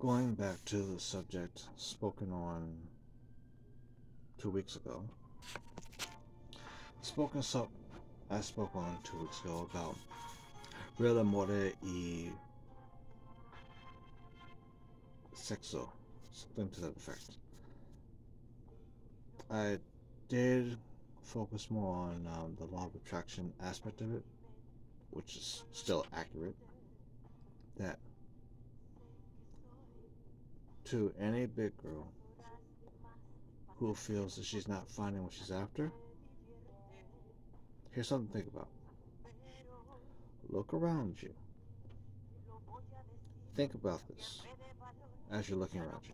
Going back to the subject spoken on 2 weeks ago, spoken so I spoke on 2 weeks ago about real amore y sexo, something to that effect. I did focus more on the law of attraction aspect of it, which is still accurate. That to any big girl who feels that she's not finding what she's after, here's something to think about. Look around you. Think about this as you're looking around you.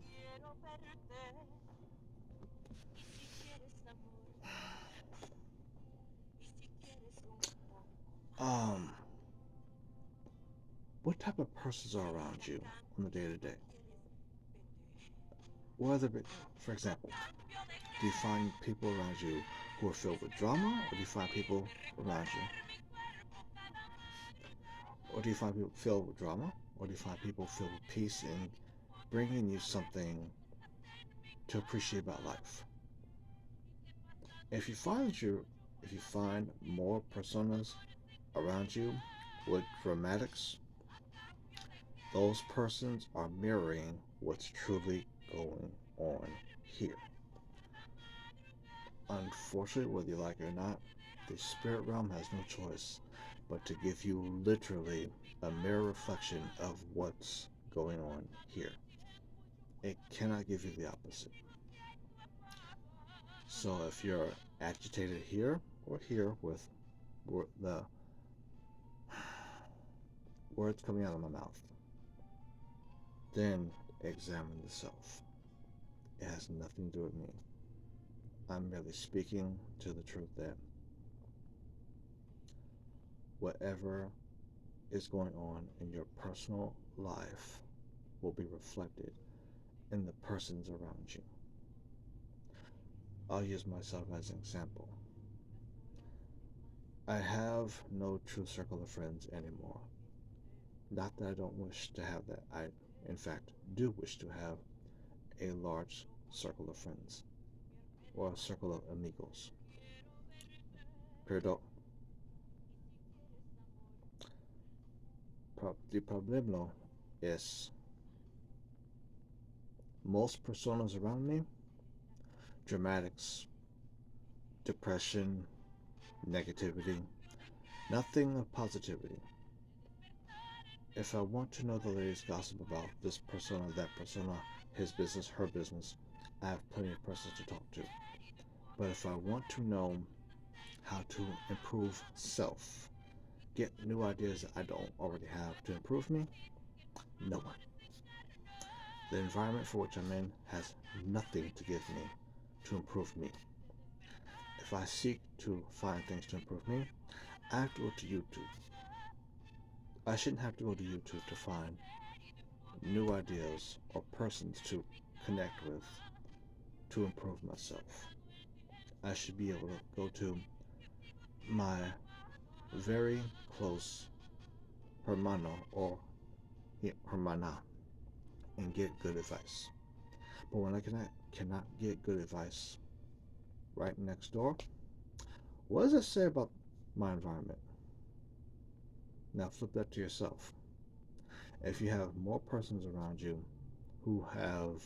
Um, what type of persons are around you on the day to day? Whether, for example, do you find people around you who are filled with drama, or do you find people around you, or do you find people filled with drama, or do you find people filled with peace and bringing you something to appreciate about life? If you find that if you find more personas around you with dramatics, those persons are mirroring what's truly going on here. Unfortunately, whether you like it or not, the spirit realm has no choice but to give you literally a mirror reflection of what's going on here. It cannot give you the opposite. So if you're agitated here or here with the words coming out of my mouth, then examine the self. It has nothing to do with me. I'm merely speaking to the truth that whatever is going on in your personal life will be reflected in the persons around you. I'll use myself as an example. I have no true circle of friends anymore. Not that I don't wish to have that. I, in fact, do wish to have a large circle of friends or a circle of amigos. Pero the problema is most personas around me, dramatics, depression, negativity, nothing of positivity. If I want to know the latest gossip about this persona, that persona, his business, her business, I have plenty of persons to talk to. But if I want to know how to improve self, get new ideas that I don't already have to improve me, no one. The environment for which I'm in has nothing to give me to improve me. If I seek to find things to improve me, I have to go to YouTube. I shouldn't have to go to YouTube to find new ideas or persons to connect with to improve myself. I should be able to go to my very close hermano or hermana and get good advice. But when I cannot get good advice right next door, what does it say about my environment? Now flip that to yourself. If you have more persons around you who have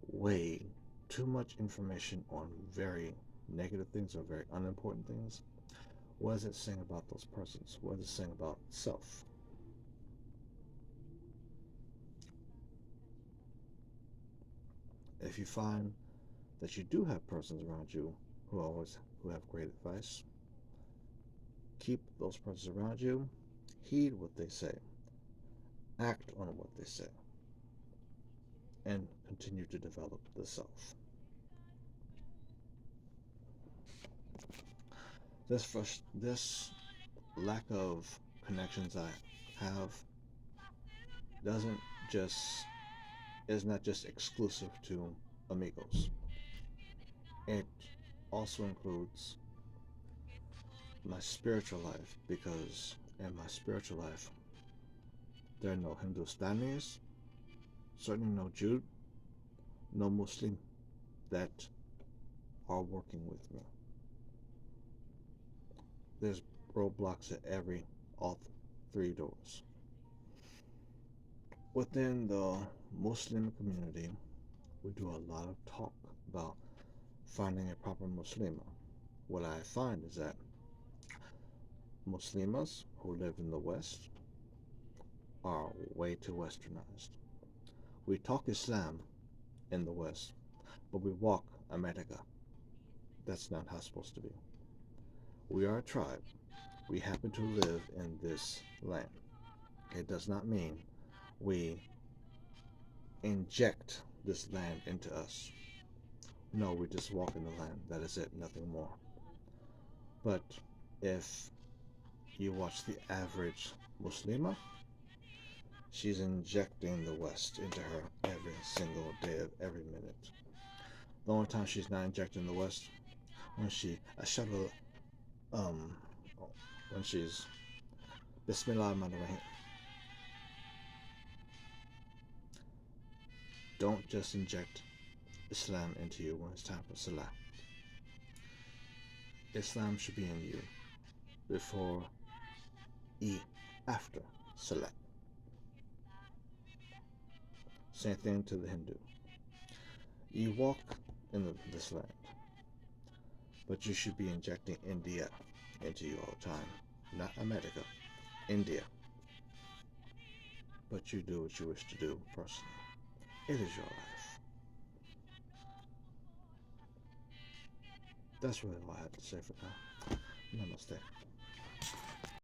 way too much information on very negative things or very unimportant things, what is it saying about those persons? What is it saying about self? If you find that you do have persons around you who have great advice, keep those persons around you, heed what they say, act on what they say, and continue to develop the self. This lack of connections I have doesn't just is not just exclusive to amigos. It also includes my spiritual life, because in my spiritual life there are no Hindustanis, certainly no Jew, no Muslim that are working with me. There's roadblocks at all three doors. Within the Muslim community, we do a lot of talk about finding a proper Muslima. What I find is that Muslimas who live in the West are way too westernized. We talk Islam in the West, but we walk America. That's not how it's supposed to be. We are a tribe. We happen to live in this land. It does not mean we inject this land into us. No, we just walk in the land. That is it, nothing more. But if you watch the average Muslima, she's injecting the West into her every single day of every minute. The only time she's not injecting the West when she ashadu when she's Bismillah Rahim. Don't just inject Islam into you when it's time for Salah. Islam should be in you before after Salah. Same thing to the Hindu. You walk in this land, but you should be injecting India into you all the time. Not America, India. But you do what you wish to do personally. It is your life. That's really all I have to say for now. Namaste.